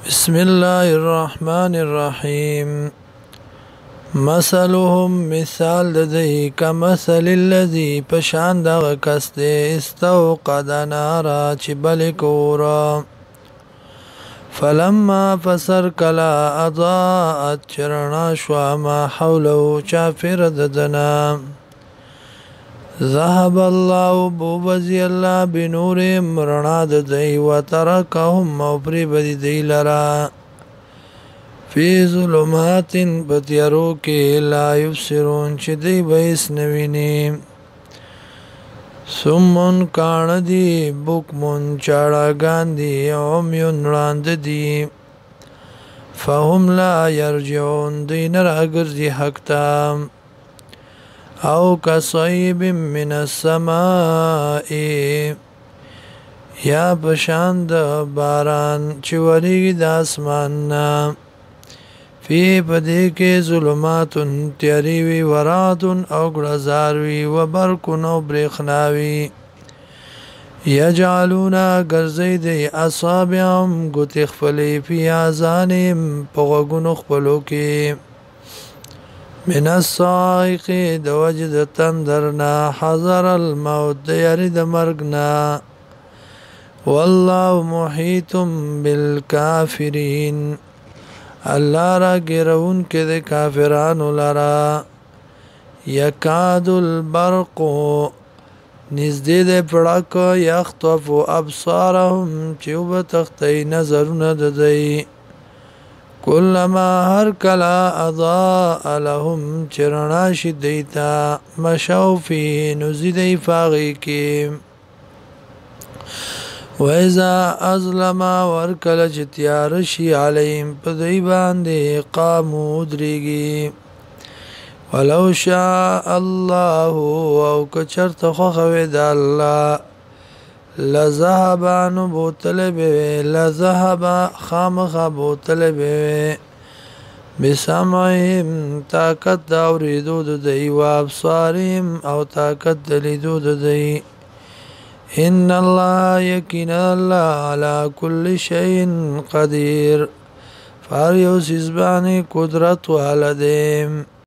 بسم الله الرحمن الرحيم مثلهم مثال ددی کمثل الذي پشان دغه کس دی استوقد نارا چې بل کورا فلما فسر کلا اضاءت چرنا شوا ما حوله چافر ددنا ذهب الله بوبزي الله بنور مرنا ددی وتركهم موبري بدی دی لرا فی ظلمات بتیارو کې لا یبصرون چې دی بیس نویني سمون کان دی بکمون چاړاګان دی او میون وړاند دی فهم لا یرجعون دین راګرځي حق ته او کصیب من السماء یا بشاند باران چې وریږي د اسمان نه فی پدې کې ظلمات تیاری وی ورات او غړزار وی وبرکن او برېخناوی یجعلون غرزید اصابعهم غت خپلې فی اذانهم په غوګونو خپلو کې من الصائق د وجد تندرنا حذر الموت یری د مرګنا والله محیط بالکافرین الله را ګرون کې د کافرانو لرا یکاد البرق نزدې د پړک یخطف ابصارهم چې وبتختی نظرونه ددی کلما هر کلا اضاء لهم چرنا شدیتا مشو فی نزدی فاغی کې وَإِذَا أَظْلَمَ وَرْكَلَ جتیار شي علیهم پدای باندې قامو دريږي ولو شاء الله او کچرت خو د الله لذهب عن بوتل به لذهب خامخ بوتل به بسمعهم طاقت دا اوریدو د دی و ابصارهم او طاقت دلیدو د دی ان الله یقین الله على كل شيء قدير فار یو سیزبانی قدرت والده